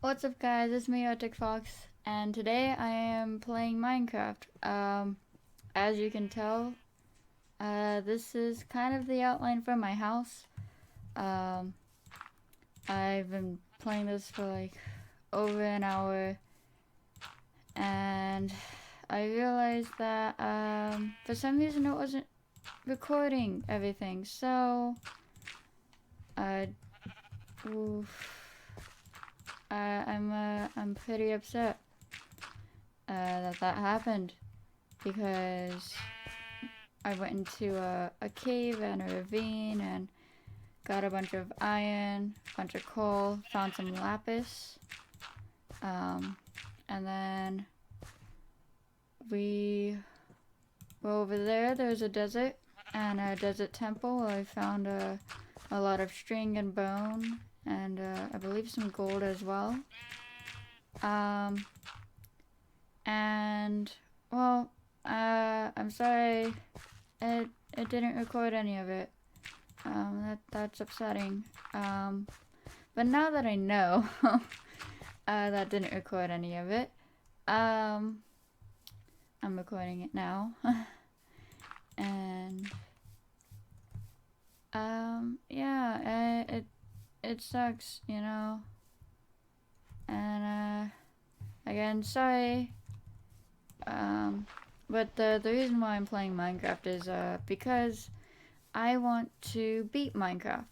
What's up guys, it's me Arctic Fox, and today I am playing Minecraft. As you can tell, this is kind of the outline for my house. Um, I've been playing this for like over an hour, and I realized that for some reason it wasn't recording everything, so uh, oof, I'm pretty upset that happened because I went into a cave and a ravine and got a bunch of iron, a bunch of coal, found some lapis, and then we were over there. There's a desert and a desert temple where I found a lot of string and bone and I believe some gold as well. And well, I'm sorry it didn't record any of it. That's upsetting. But now that I know that didn't record any of it, I'm recording it now. And yeah, it sucks, you know. And again, sorry. But the reason why I'm playing Minecraft is because I want to beat Minecraft.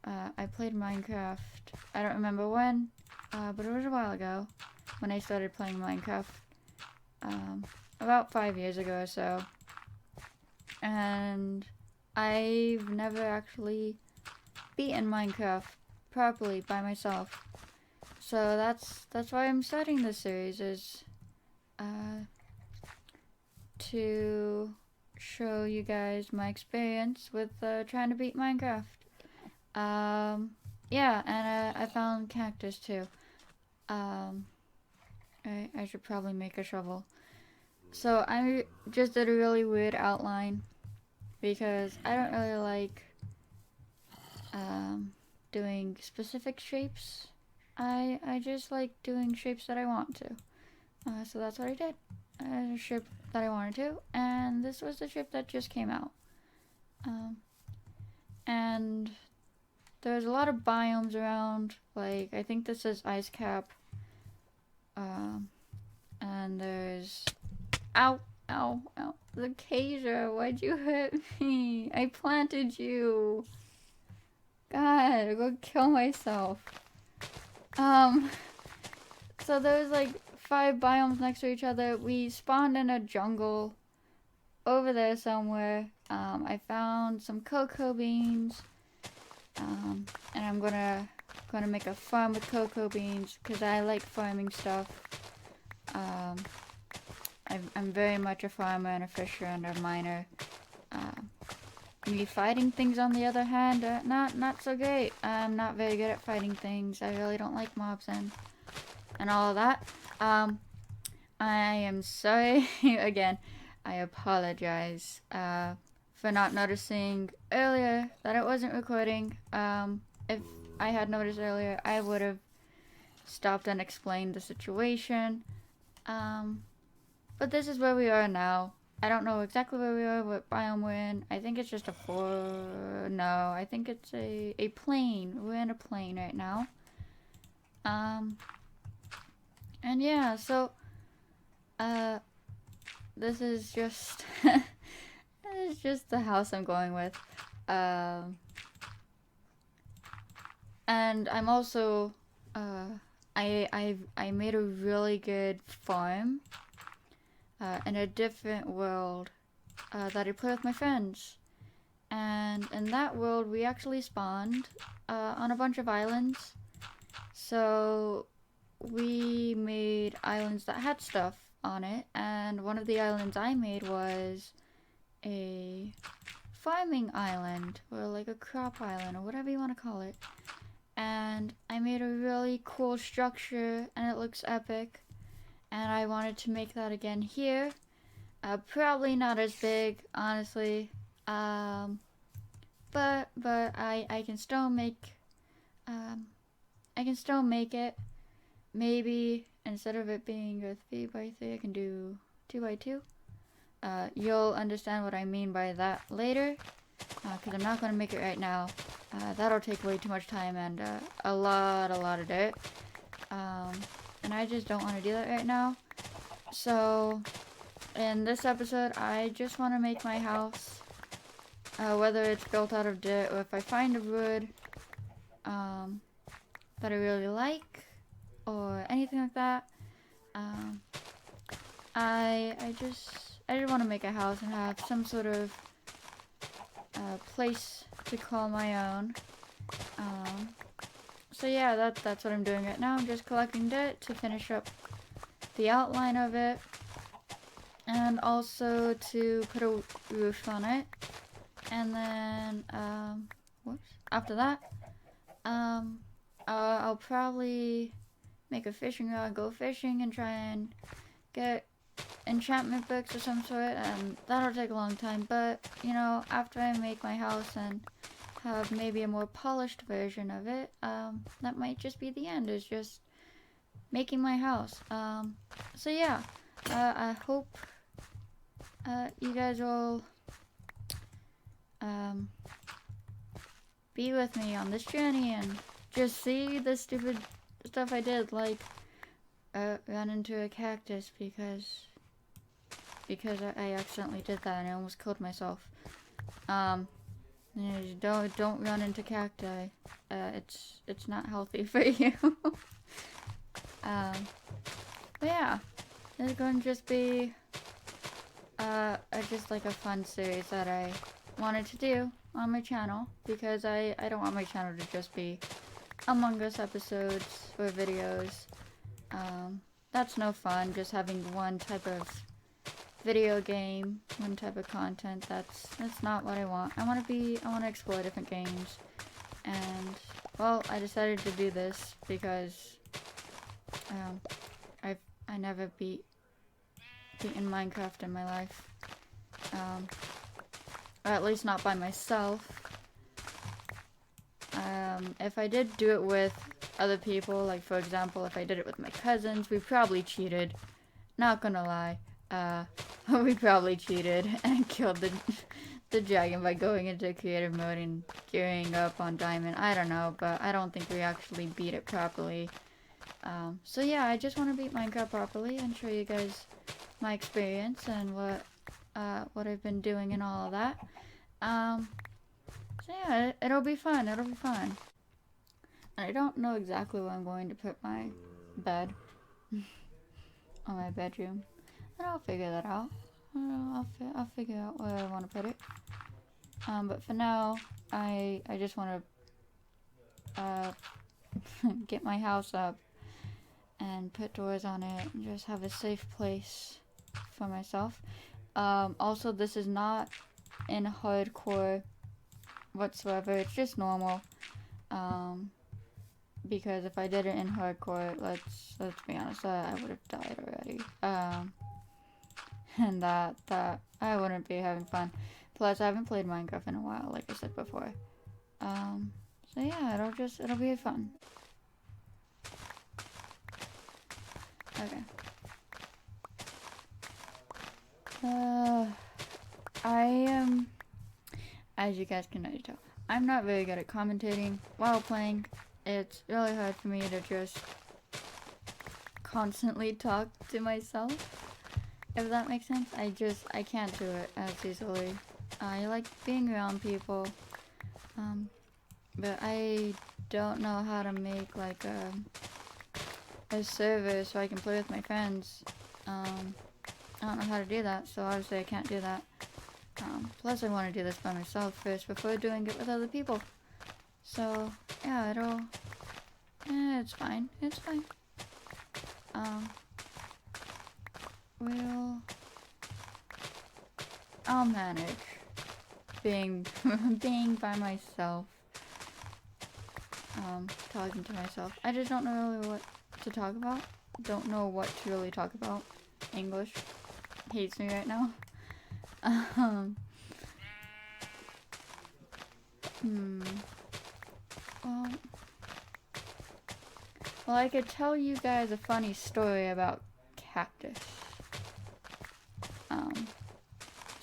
I played Minecraft, I don't remember when, but it was a while ago when I started playing Minecraft, about 5 years ago or so. And I've never actually beaten Minecraft properly by myself. So that's why I'm starting this series, is to show you guys my experience with trying to beat Minecraft. Yeah, and I found cactus too. I should probably make a shovel. So I just did a really weird outline because I don't really like doing specific shapes. I just like doing shapes that I want to. So that's what I did. A shape that I wanted to, and this was the shape that just came out. And there's a lot of biomes around. Like, I think this is ice cap. And there's... Ow, ow, ow. The Acacia, why'd you hit me? I planted you. God, go kill myself. So there's like 5 biomes next to each other. We spawned in a jungle over there somewhere. I found some cocoa beans. And I'm gonna make a farm with cocoa beans because I like farming stuff. I'm very much a farmer and a fisher and a miner. Me fighting things, on the other hand, not so great. I'm not very good at fighting things. I really don't like mobs and all of that. I am sorry again. I apologize for not noticing earlier that it wasn't recording. If I had noticed earlier, I would have stopped and explained the situation. But this is where we are now. I don't know exactly where we are, what biome we're in. I think it's just a no, I think it's a plain. We're in a plain right now. And yeah, so, this is just, it's just the house I'm going with. And I'm also, I made a really good farm in a different world that I play with my friends. And in that world, we actually spawned on a bunch of islands. So we made islands that had stuff on it, and one of the islands I made was a farming island, or like a crop island, or whatever you want to call it. And I made a really cool structure, and it looks epic. And I wanted to make that again here. Probably not as big, honestly. But I can still make I can still make it. maybe instead of it being a 3x3, I can do 2x2. You'll understand what I mean by that later, because I'm not going to make it right now. That'll take way too much time and a lot of dirt. And I just don't want to do that right now. So, in this episode, I just want to make my house, whether it's built out of dirt or if I find a wood that I really like or anything like that. I just want to make a house and have some sort of place to call my own. So yeah, that's what I'm doing right now. I'm just collecting dirt to finish up the outline of it, and also to put a roof on it. And then after that, I'll probably make a fishing rod, go fishing, and try and get enchantment books of some sort, and that'll take a long time. But you know, after I make my house and have maybe a more polished version of it, that might just be the end. Is just making my house. So yeah, I hope you guys will be with me on this journey and just see the stupid stuff I did, like run into a cactus because I accidentally did that and I almost killed myself. You know, don't run into cacti. It's not healthy for you. But yeah, it's going to just be just like a fun series that I wanted to do on my channel, because I don't want my channel to just be Among Us episodes or videos. That's no fun, just having one type of video game, one type of content. That's not what I want. I want to explore different games. And well, I decided to do this because I never beaten Minecraft in my life. Or at least not by myself. If I did do it with other people, like for example, if I did it with my cousins, we probably cheated. Not gonna lie. We probably cheated and killed the dragon by going into creative mode and gearing up on diamond. I don't know, but I don't think we actually beat it properly. So yeah, I just want to beat Minecraft properly and show you guys my experience and what I've been doing and all of that. So yeah, it'll be fun. It'll be fun. And I don't know exactly where I'm going to put my bed on my bedroom, but I'll figure that out. I'll figure out where I want to put it. But for now, I just want to get my house up and put doors on it and just have a safe place for myself. Also, this is not in hardcore whatsoever. It's just normal. Because if I did it in hardcore, let's be honest, I would have died already. And that I wouldn't be having fun. Plus, I haven't played Minecraft in a while, like I said before. So yeah, it'll be fun. Okay. I am, as you guys can already tell, I'm not very good at commentating while playing. It's really hard for me to just constantly talk to myself, if that makes sense. I can't do it as easily. I like being around people, but I don't know how to make like a server so I can play with my friends. I don't know how to do that, so obviously I can't do that. Plus I want to do this by myself first before doing it with other people. So yeah, it's fine. It's fine. I'll manage being by myself. Talking to myself. I just don't know really what to talk about. Don't know what to really talk about. English hates me right now. Well, I could tell you guys a funny story about cactus.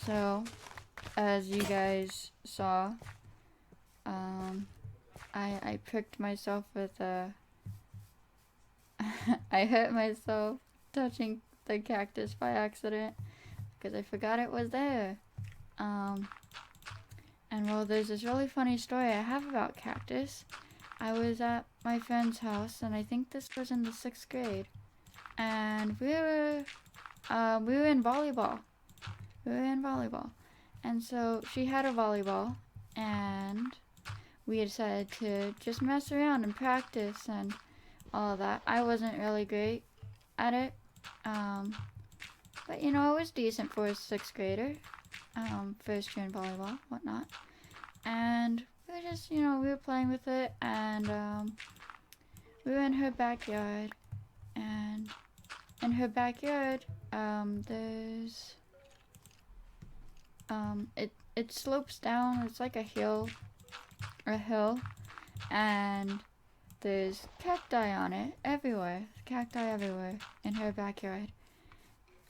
So, as you guys saw, I pricked myself with a... I hurt myself touching the cactus by accident because I forgot it was there. And well, there's this really funny story I have about cactus. I was at my friend's house, and I think this was in the 6th grade, and we were in volleyball. And so she had a volleyball, and we decided to just mess around and practice and all of that. I wasn't really great at it, but you know, it was decent for a 6th grader, first year in volleyball, whatnot. And we were just, you know, we were playing with it, and we were in her backyard, and in her backyard, there's, it slopes down, it's like a hill, and there's cacti on it, cacti everywhere in her backyard.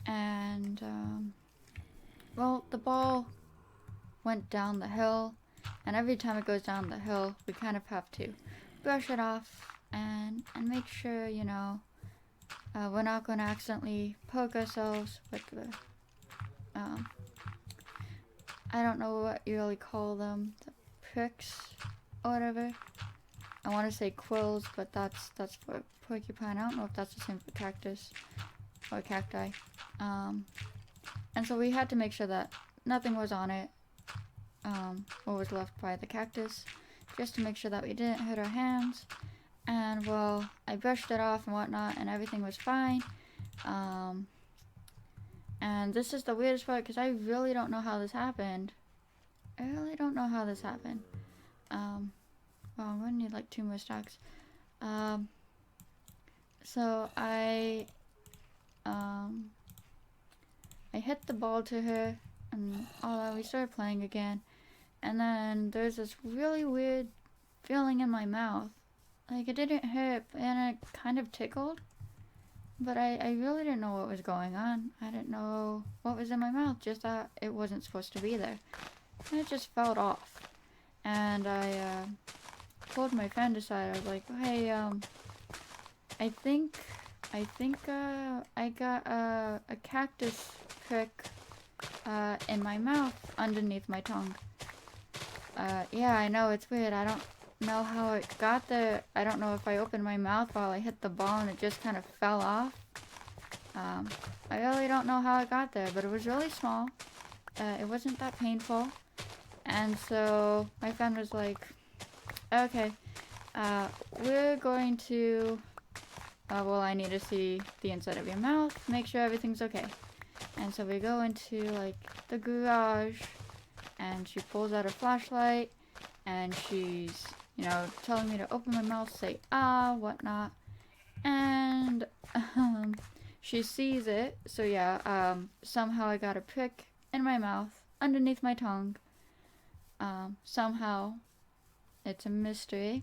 And, well, the ball went down the hill, and every time it goes down the hill, we kind of have to brush it off and make sure, you know, we're not going to accidentally poke ourselves with the, I don't know what you really call them, the pricks or whatever. I want to say quills, but that's for porcupine. I don't know if that's the same for cactus or cacti. And so we had to make sure that nothing was on it, what was left by the cactus, just to make sure that we didn't hurt our hands. And well, I brushed it off and whatnot, and everything was fine. And this is the weirdest part, because I really don't know how this happened. Well, I'm gonna need like 2 more stacks. So I hit the ball to her, and all that, we started playing again. And then there's this really weird feeling in my mouth. Like, it didn't hurt, and it kind of tickled. But I really didn't know what was going on. I didn't know what was in my mouth, just that it wasn't supposed to be there. And it just felt off. And I pulled my friend aside. I was like, hey, I think I got a cactus prick in my mouth underneath my tongue. Yeah, I know, it's weird. I don't know how it got there. I don't know if I opened my mouth while I hit the ball and it just kind of fell off. I really don't know how it got there, but it was really small. It wasn't that painful. And so my friend was like, okay, we're going to, well, I need to see the inside of your mouth, make sure everything's okay. And so we go into like the garage, and she pulls out a flashlight, and she's, you know, telling me to open my mouth, say whatnot. And she sees it. So yeah, somehow I got a prick in my mouth underneath my tongue. Somehow, it's a mystery.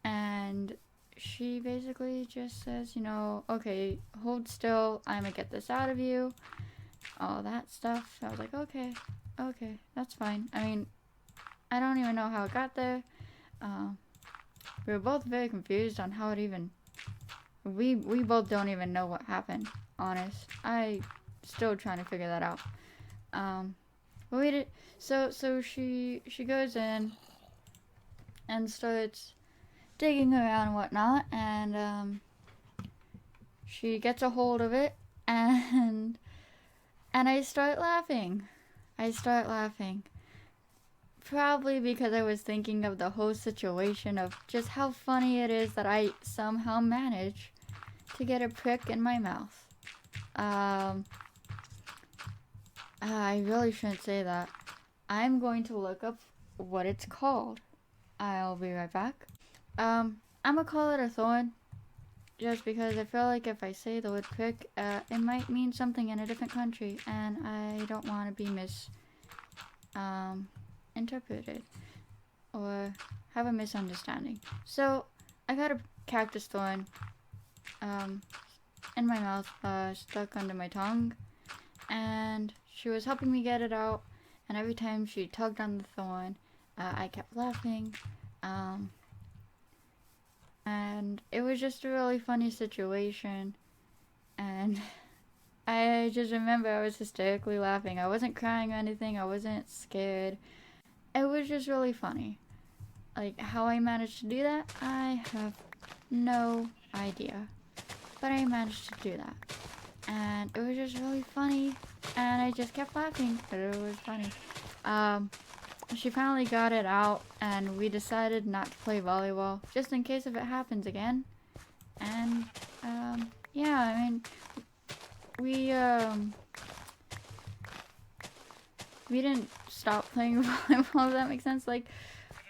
And she basically just says, you know, okay, hold still, I'm gonna get this out of you, all that stuff. I was like, okay, that's fine. I mean, I don't even know how it got there. We were both very confused on how it even, we both don't even know what happened, honest. I still trying to figure that out. But we did, so she goes in and starts digging around and whatnot, and she gets a hold of it, and I start laughing. Probably because I was thinking of the whole situation of just how funny it is that I somehow managed to get a prick in my mouth. I really shouldn't say that. I'm going to look up what it's called. I'll be right back. I'm gonna call it a thorn, just because I feel like if I say the word prick, it might mean something in a different country, and I don't want to be interpreted or have a misunderstanding. So I got a cactus thorn in my mouth, stuck under my tongue, and she was helping me get it out, and every time she tugged on the thorn, I kept laughing, and it was just a really funny situation, and I just remember I was hysterically laughing. I wasn't crying or anything, I wasn't scared. It was just really funny. Like, how I managed to do that, I have no idea. But I managed to do that. And it was just really funny. And I just kept laughing. But it was funny. She finally got it out. And we decided not to play volleyball. Just in case if it happens again. And, yeah, I mean, we didn't stop playing volleyball, if that makes sense. Like,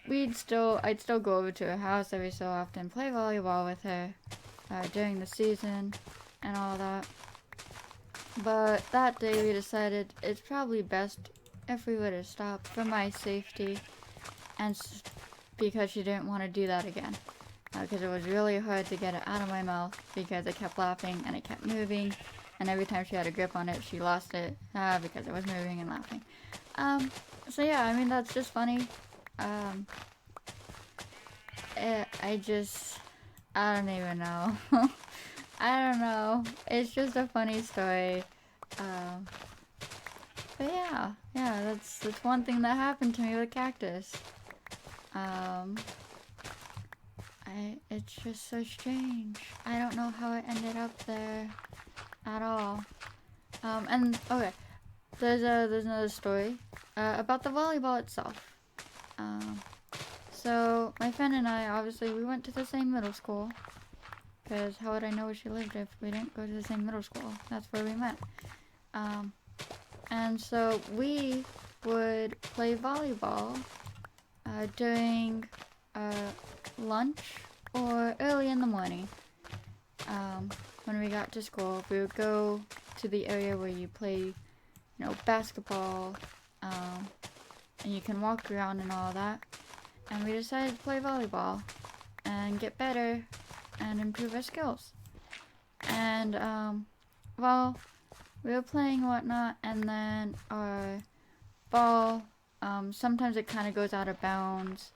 I'd still go over to her house every so often, play volleyball with her during the season and all that. But that day we decided it's probably best if we were to stop for my safety, and because she didn't want to do that again. Because it was really hard to get it out of my mouth because it kept laughing and it kept moving, and every time she had a grip on it, she lost it because it was moving and laughing. So yeah, I mean, that's just funny. I don't even know. I don't know. It's just a funny story. But yeah, that's one thing that happened to me with Cactus. It's just so strange. I don't know how it ended up there at all. And okay, there's another story about the volleyball itself. So my friend and I, obviously, we went to the same middle school. Because how would I know where she lived if we didn't go to the same middle school? That's where we met. And so we would play volleyball during lunch or early in the morning. When we got to school, we would go to the area where you play, basketball, and you can walk around and all that. And we decided to play volleyball and get better and improve our skills. And, well, we were playing and whatnot, and then our ball, sometimes it kind of goes out of bounds,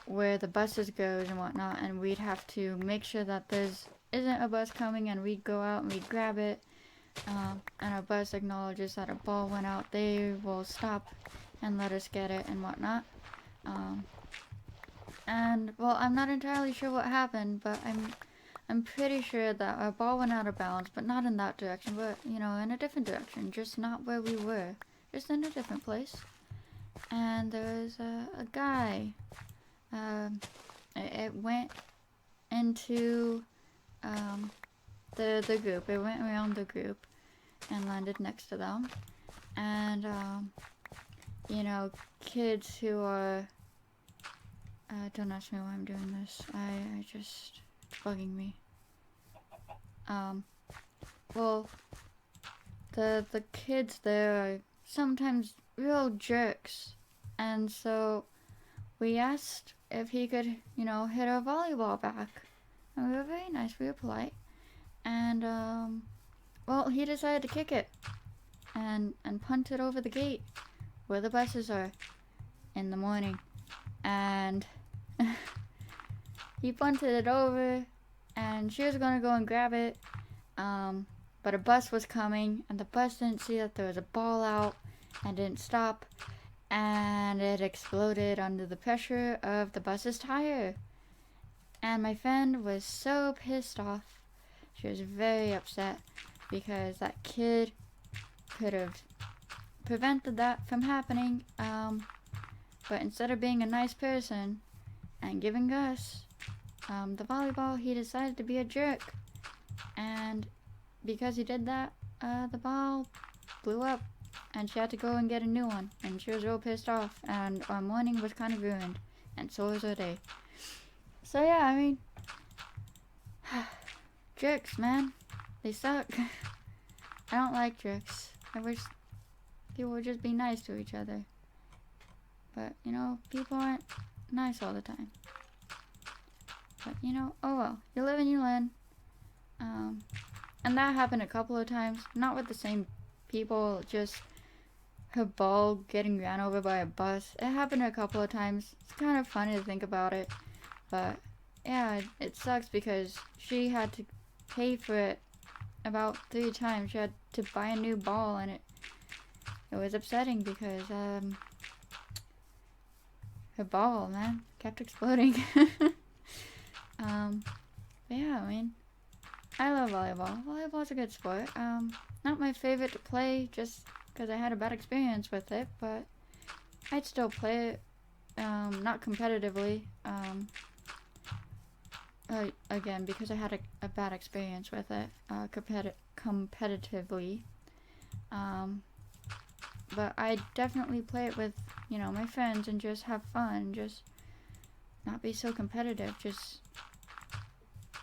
where the buses goes and whatnot, and we'd have to make sure that there isn't a bus coming, and we'd go out and we'd grab it, and our bus acknowledges that a ball went out. They will stop and let us get it and whatnot. And well, I'm not entirely sure what happened, but I'm pretty sure that our ball went out of bounds, but not in that direction, but in a different direction, just not where we were, just in a different place. And there was a guy. It went into the group. It went around the group and landed next to them. And kids who are don't ask me why I'm doing this. I just, it's bugging me. Well, the kids there are sometimes real jerks, and so we asked if he could, hit our volleyball back, and we were very nice, we were polite, and well, he decided to kick it, and punt it over the gate, where the buses are, in the morning, and he punted it over, and she was gonna go and grab it, but a bus was coming, and the bus didn't see that there was a ball out, and didn't stop, and it exploded under the pressure of the bus's tire. And my friend was so pissed off. She was very upset, because that kid could have prevented that from happening, but instead of being a nice person and giving us the volleyball, he decided to be a jerk. And because he did that, the ball blew up, and she had to go and get a new one, and she was real pissed off, and our morning was kind of ruined, and so was her day. So yeah, I mean, jerks, man, they suck. I don't like jerks. I wish people would just be nice to each other, but people aren't nice all the time. But you know, oh well, you live and you learn. And that happened a couple of times, not with the same people, just her ball getting ran over by a bus. It happened a couple of times. It's kind of funny to think about it, but yeah, it sucks because she had to pay for it about 3 times. She had to buy a new ball, and it was upsetting because her ball, man, kept exploding. But yeah, I mean, I love volleyball. Volleyball's a good sport. Not my favorite to play just because I had a bad experience with it, but I'd still play it, not competitively, again, because I had a bad experience with it, competitively, but I definitely play it with, you know, my friends and just have fun, just not be so competitive, just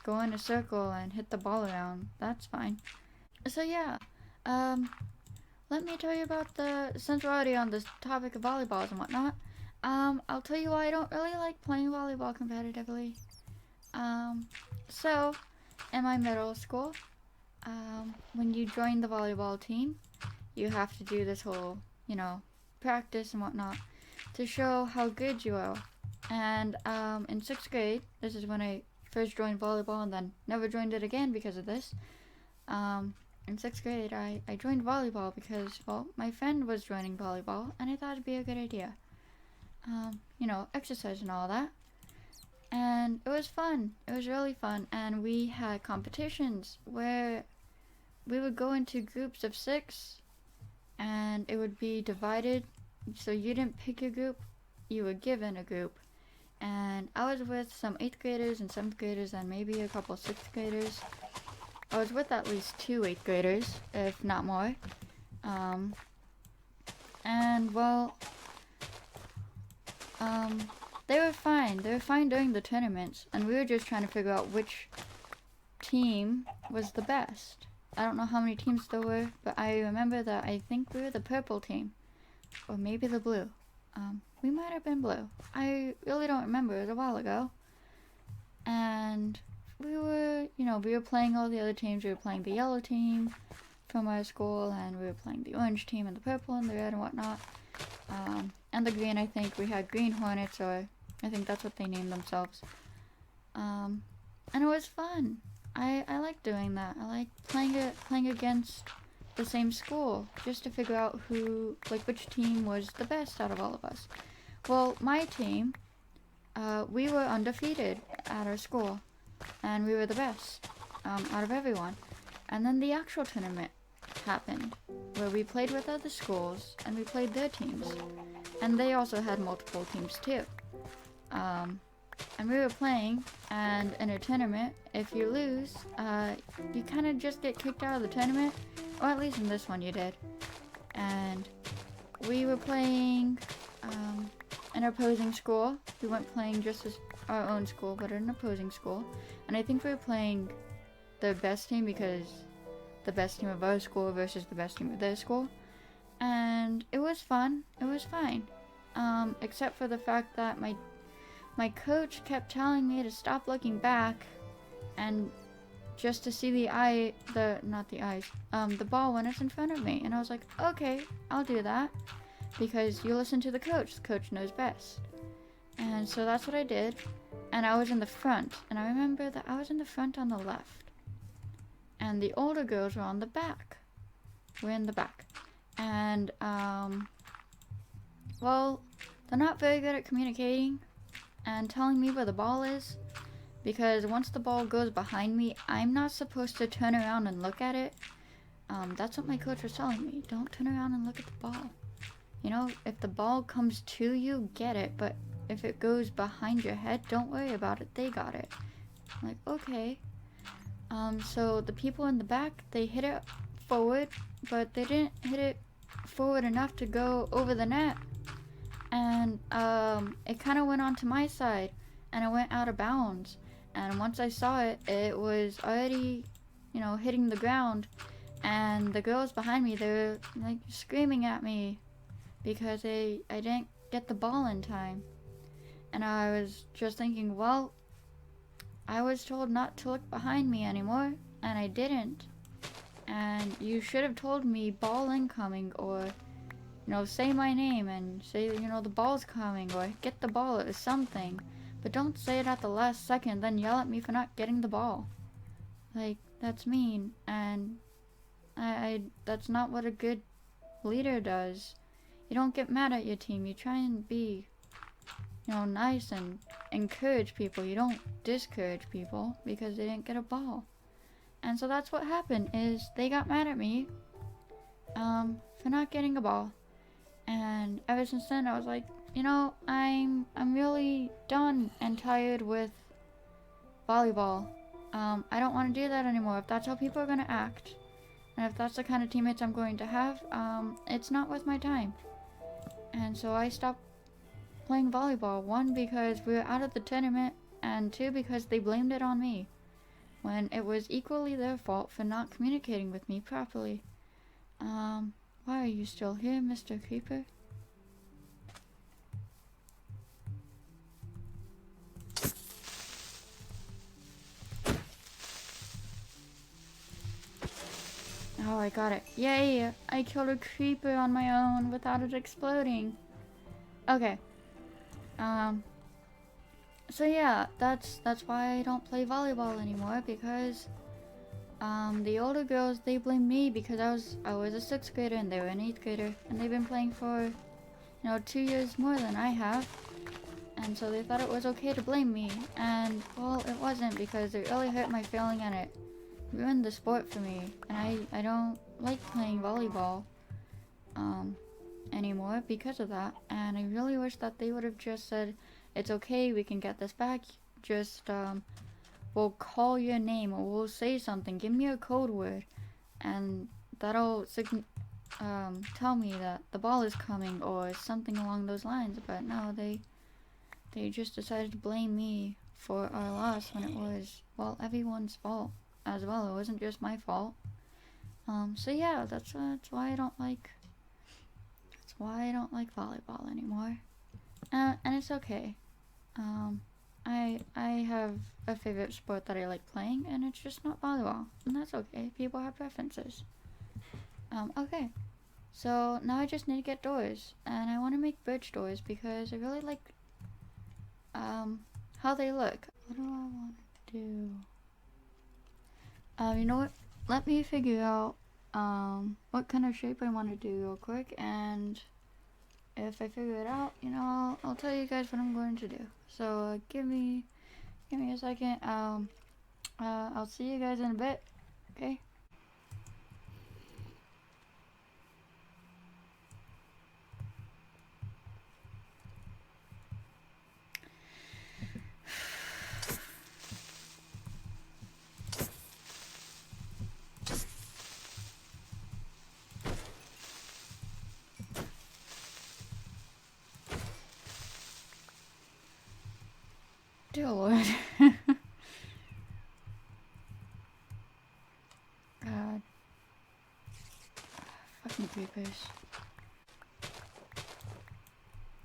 go in a circle and hit the ball around. That's fine. So yeah, let me tell you about since we're already on this topic of volleyballs and whatnot, I'll tell you why I don't really like playing volleyball competitively. So, in my middle school, when you join the volleyball team, you have to do this whole, you know, practice and whatnot to show how good you are. And, in 6th grade, this is when I first joined volleyball and then never joined it again because of this. In 6th grade, I joined volleyball because, well, my friend was joining volleyball and I thought it'd be a good idea. You know, exercise and all that. And it was fun. It was really fun. And we had competitions where we would go into groups of 6 and it would be divided. So you didn't pick your group, you were given a group. And I was with some 8th graders and 7th graders and maybe a couple 6th graders. I was with at least 2 8th graders, if not more. And well, they were fine. They were fine during the tournaments, and we were just trying to figure out which team was the best. I don't know how many teams there were, but I remember that I think we were the purple team, or maybe the blue. We might have been blue. I really don't remember. It was a while ago. And we were playing all the other teams. We were playing the yellow team from our school, and we were playing the orange team, and the purple, and the red, and whatnot. And the green, I think. We had Green Hornets, or I think that's what they named themselves. And it was fun. I like doing that. I like playing against the same school, just to figure out which team was the best out of all of us. Well, my team, we were undefeated at our school, and we were the best out of everyone. And then the actual tournament happened, where we played with other schools, and we played their teams. And they also had multiple teams too. And we were playing, and in a tournament, if you lose, you kind of just get kicked out of the tournament, or at least in this one you did. And we were playing an opposing school. We weren't playing just as our own school, but an opposing school. And I think we were playing the best team because the best team of our school versus the best team of their school. And it was fun. It was fine. Except for the fact that my coach kept telling me to stop looking back and just to see the ball when it's in front of me. And I was like, okay, I'll do that. Because you listen to the coach knows best. And so that's what I did. And I was in the front. And I remember that I was in the front on the left. And the older girls were on the back. We're in the back. And, well, they're not very good at communicating and telling me where the ball is. Because once the ball goes behind me, I'm not supposed to turn around and look at it. That's what my coach was telling me. Don't turn around and look at the ball. You know, if the ball comes to you, get it. But if it goes behind your head, don't worry about it. They got it. I'm like, okay. So the people in the back, they hit it forward, but they didn't hit it forward enough to go over the net. And it kind of went onto my side, and it went out of bounds. And once I saw it, it was already, hitting the ground. And the girls behind me, they were like screaming at me because I didn't get the ball in time. And I was just thinking, well, I was told not to look behind me anymore, and I didn't. And you should have told me ball incoming, or, say my name and say, the ball's coming, or get the ball or something. But don't say it at the last second, then yell at me for not getting the ball. Like, that's mean, and that's not what a good leader does. You don't get mad at your team, you try and be, nice and encourage people. You don't discourage people because they didn't get a ball. And so that's what happened, is they got mad at me, for not getting a ball. And ever since then, I was like, I'm really done and tired with volleyball. I don't want to do that anymore. If that's how people are going to act, and if that's the kind of teammates I'm going to have, it's not worth my time. And so I stopped playing volleyball. 1, because we were out of the tournament, and 2, because they blamed it on me, when it was equally their fault for not communicating with me properly. Why are you still here, Mr. Creeper? Oh, I got it. Yay! I killed a creeper on my own without it exploding. Okay. So yeah, that's why I don't play volleyball anymore, because the older girls, they blame me because I was a 6th grader and they were an 8th grader, and they've been playing for 2 years more than I have, and so they thought it was okay to blame me, and well, it wasn't, because it really hurt my feeling and it ruined the sport for me, and I don't like playing volleyball anymore because of that. And I really wish that they would have just said, it's okay, we can get this back, just we'll call your name, or we'll say something, give me a code word, and that'll tell me that the ball is coming, or something along those lines. But no, they just decided to blame me for our loss, when it was, well, everyone's fault as well. It wasn't just my fault. So yeah, that's why I don't like volleyball anymore. And it's okay. I have a favorite sport that I like playing, and it's just not volleyball, and that's okay. People have preferences. Okay. So now I just need to get doors, and I want to make birch doors because I really like how they look. What do I want to do? You know what? Let me figure out what kind of shape I want to do real quick, and if I figure it out, I'll tell you guys what I'm going to do. So give me a second. I'll see you guys in a bit. Okay. Dear Lord. God. Fucking creepers.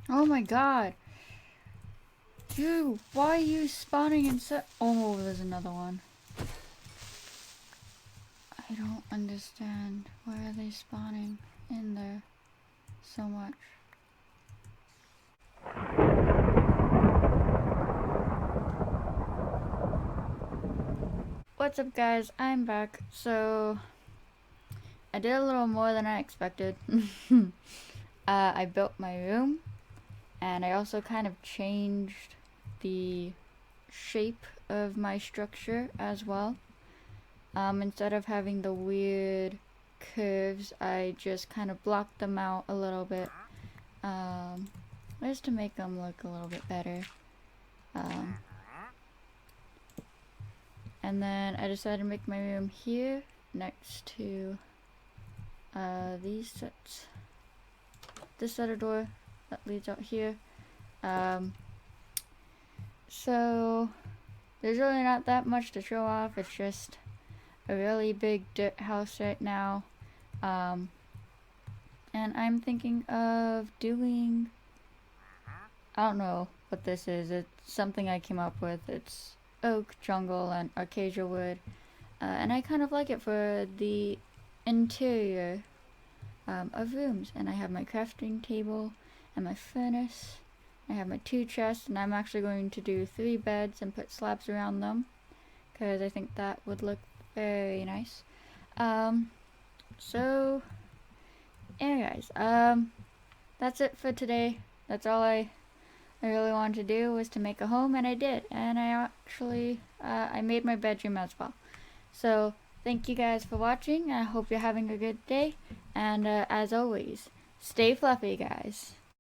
Oh my god. Dude, why are you spawning in oh, there's another one. I don't understand. Why are they spawning in there so much? What's up, guys? I'm back. So I did a little more than I expected. I built my room, and I also kind of changed the shape of my structure as well. Instead of having the weird curves, I just kind of blocked them out a little bit, just to make them look a little bit better. And then I decided to make my room here next to these sets. This set of door that leads out here. So there's really not that much to show off. It's just a really big dirt house right now. And I'm thinking of doing, I don't know what this is. It's something I came up with. It's oak jungle and acacia wood, and I kind of like it for the interior of rooms. And I have my crafting table and my furnace. I have my 2 chests, and I'm actually going to do 3 beds and put slabs around them because I think that would look very nice. So yeah, guys, that's it for today. That's all I really wanted to do, was to make a home, and I did. And I actually I made my bedroom as well. So thank you guys for watching. I hope you're having a good day, and as always, stay fluffy, guys.